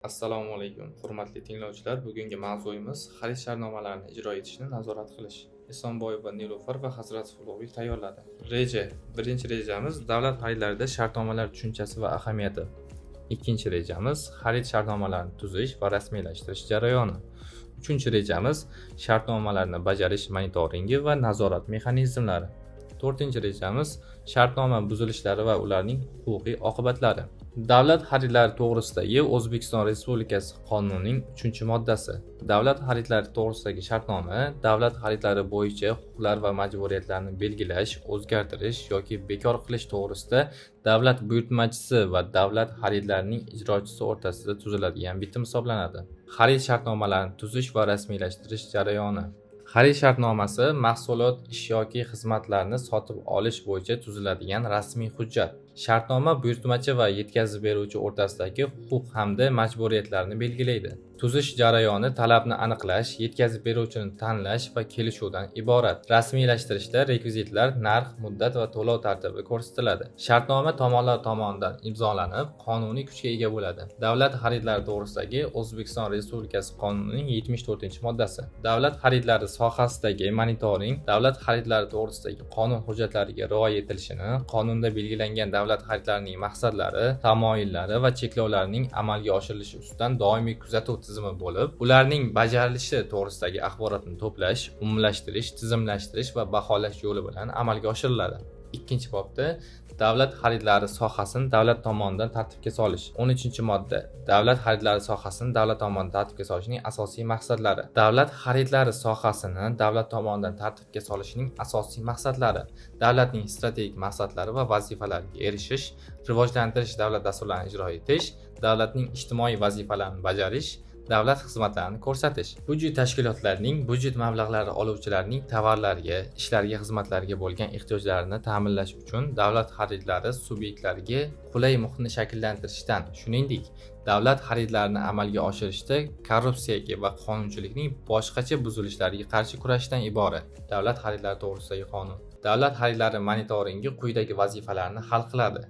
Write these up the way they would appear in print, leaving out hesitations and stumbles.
Assalomu alaykum, hurmatli tinglovchilar. Bugungi mavzuyimiz xarid shartnomalarini ijro etishni nazorat qilish. Esonboyeva Nilufar va Hazratov Ulug'bek tayyorladi. Reja. Birinchi rejamiz davlat xaridlarida shartnomalar tushunchasi va ahamiyati. Ikkinchi rejamiz xarid shartnomalarini tuzish va rasmiylashtirish jarayoni. Uchinchi rejamiz shartnomalarni bajarish monitoringi va nazorat mexanizmlari. To'rtinchi rejamiz shartnoma buzilishlari va ularning huquqiy oqibatlari. Davlat xaridlari to'g'risidagi O'zbekiston Respublikasi Qonunining 3-moddasi. Davlat xaridlari to'g'risidagi shartnoma davlat xaridlari bo'yicha huquqlar va majburiyatlarni belgilash, o'zgartirish yoki bekor qilish to'g'risida davlat buyurtmachisi va davlat xaridlarining ijrochisi o'rtasida tuziladigan bitim hisoblanadi. Xarid shartnomalarini tuzish va rasmiylashtirish jarayoni. Xarid shartnomasi mahsulot, ish yoki xizmatlarni sotib olish bo'yicha tuziladigan rasmiy hujjat. Shartnoma buyurtmachi va yetkazib beruvchi o'rtasidagi huquq hamda majburiyatlarni belgilaydi. Tuzish jarayoni talabni aniqlash, yetkazib beruvchini tanlash va kelishuvdan iborat. Rasmiylashtirishda rekvizitlar, narx, muddat va to'lov tartibi ko'rsatiladi. Shartnoma tomonlar tomonidan imzolanib, qonuniy kuchga ega bo'ladi. Davlat xaridlari to'g'risidagi O'zbekiston Respublikasi Qonunining 74-moddasi. Davlat xaridlari sohasidagi monitoring davlat xaridlari to'g'risidagi qonun hujjatlariga rioya etilishini, qonunda belgilangan davlat xaridlarining maqsadlari, tamoyillari va cheklovlarining amalga oshirilishi ustidan doimiy kuzatuv tizimi bo'lib, ularning bajarilishi to'g'risidagi axborotni to'plash, umumlashtirish, tizimlashtirish va baholash yo'li bilan amalga oshiriladi. Ikkinchi bobda davlat xaridlari sohasini davlat tomonidan tartibga solish. 13-modda davlat xaridlari sohasini davlat tomonidan tartibga solishning asosiy maqsadlari. Davlat xaridlari sohasini davlat tomonidan tartibga solishning asosiy maqsadlari: davlatning strategik maqsadlari va vazifalariga erishish, rivojlantirish davlat dasturlarini ijro etish, davlatning ijtimoiy vazifalarini bajarish, davlat xizmatlarini ko'rsatish. Budjet tashkilotlarining budjet mablag'lari oluvchilarning tovarlarga, ishlarga, xizmatlarga bo'lgan ehtiyojlarini ta'minlash uchun davlat xaridlari subyektlariga qulay muhitni shakllantirishdan, shuningdek, davlat xaridlarini amalga oshirishda korrupsiyaga va qonunchilikning boshqacha buzilishlariga qarshi kurashishdan iborat. Davlat xaridlari to'g'risidagi qonun. Davlat xaridlari monitoringi quyidagi vazifalarni hal qiladi.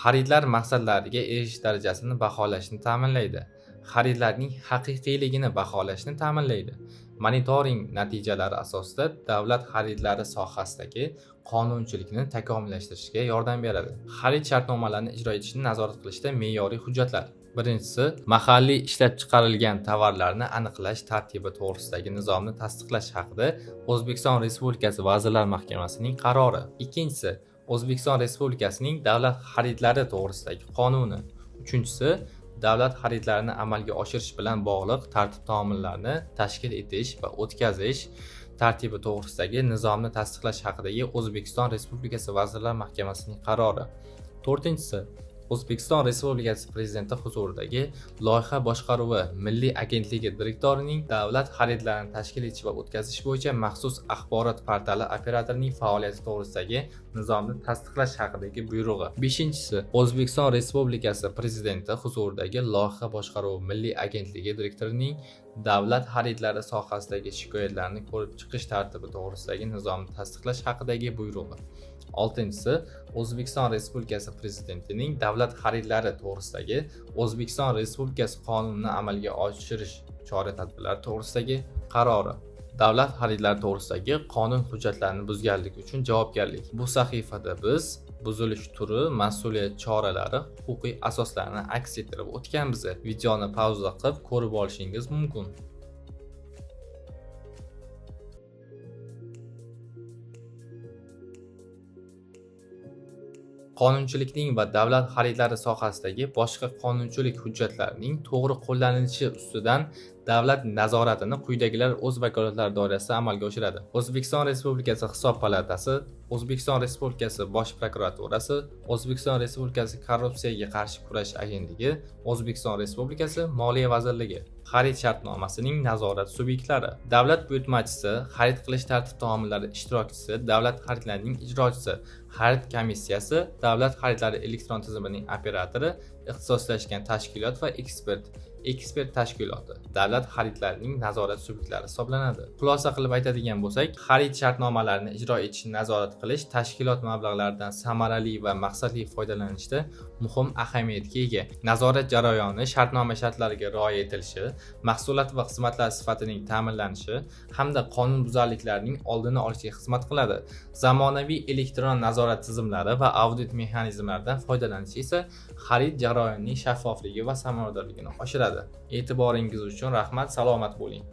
Xaridlar maqsadlariga erishish darajasini baholashni ta'minlaydi. Xaridlarning haqiqiyligini baholashni ta'minlaydi. Monitoring natijalari asosida davlat xaridlari sohasidagi qonunchilikni takomillashtirishga yordam beradi. Xarid shartnomalarini ijro etishni nazorat qilishda me'yoriy hujjatlar. Birinchisi, mahalliy ishlab chiqarilgan tovarlarni aniqlash tartibi to'g'risidagi nizomni tasdiqlash haqida O'zbekiston Respublikasi Vazirlar Mahkamasining qarori. Ikkinchisi, O'zbekiston Respublikasining davlat xaridlari to'g'risidagi qonuni. Uchinchisi, davlat xaridlarini amalga oshirish bilan bog'liq tartib-taomillarni tashkil etish va o'tkazish tartibi to'g'risidagi nizomni tasdiqlash haqidagi O'zbekiston Respublikasi Vazirlar Mahkamasining qarori. To'rtinchisi, O'zbekiston Respublikasi Prezidenti huzuridagi Loyiha boshqaruvi Milliy agentligi direktorining davlat xaridlarini tashkil etish va o'tkazish bo'yicha maxsus axborot portali operatorining faoliyati to'g'risidagi nizomni tasdiqlash haqidagi buyrug'i. Beshinchisi, O'zbekiston Respublikasi Prezidenti huzuridagi Loyiha boshqaruvi Milliy agentligi direktorining davlat xaridlari sohasidagi shikoyatlarni ko'rib chiqish tartibi to'g'risidagi nizomni tasdiqlash haqidagi buyrug'i. Oltinchisi, O'zbekiston Respublikasi Prezidentining davlat xaridlari to'g'risidagi O'zbekiston Respublikasi qonunini amalga oshirish chora-tadbirlari to'g'risidagi qarori. Davlat xaridlari to'g'risidagi qonun hujjatlarini buzganlik uchun javobgarlik. Bu sahifada biz buzilish turi, mas'uliyat choralari, huquqiy asoslarini aks ettirib o'tganmiz. Videoni pauza qilib ko'rib olishingiz mumkin. Qonunchilikning va davlat xaridlari sohasidagi boshqa qonunchilik hujjatlarining to'g'ri qo'llanilishi ustidan davlat nazoratini quyidagilar o'z vakolatlari doirasida amalga oshiradi. O'zbekiston Respublikasi Hisob palatasi, O'zbekiston Respublikasi Bosh prokuraturasi, O'zbekiston Respublikasi Korrupsiyaga qarshi kurash agentligi, O'zbekiston Respublikasi Moliya vazirligi. Xarid shartnomasining nazorat subyektlari: davlat buyurtmachisi, xarid qilish tartib-taomillari ishtirokchisi, davlat xaridlarining ijrochisi, xarid komissiyasi, davlat xaridlari elektron tizimining operatori, ixtisoslashgan tashkilot va ekspert tashkiloti davlat xaridlarining nazorat subyektlari hisoblanadi. Xulosa qilib aytadigan bo'lsak, xarid shartnomalarini ijro etishni nazorat qilish tashkilot mablag'laridan samarali va maqsadli foydalanishda muhim ahamiyatga ega. Nazorat jarayoni shartnoma shartlariga rioya etilishi, mahsulot va xizmatlar sifatining ta'minlanishi hamda qonunbuzarliklarning oldini olishga xizmat qiladi. Zamonaviy elektron nazorat tizimlari va audit mexanizmlaridan foydalanish esa xarid jarayonining shaffofligi va samaradorligini oshiradi. E'tiboringiz uchun rahmat, salomat bo'ling.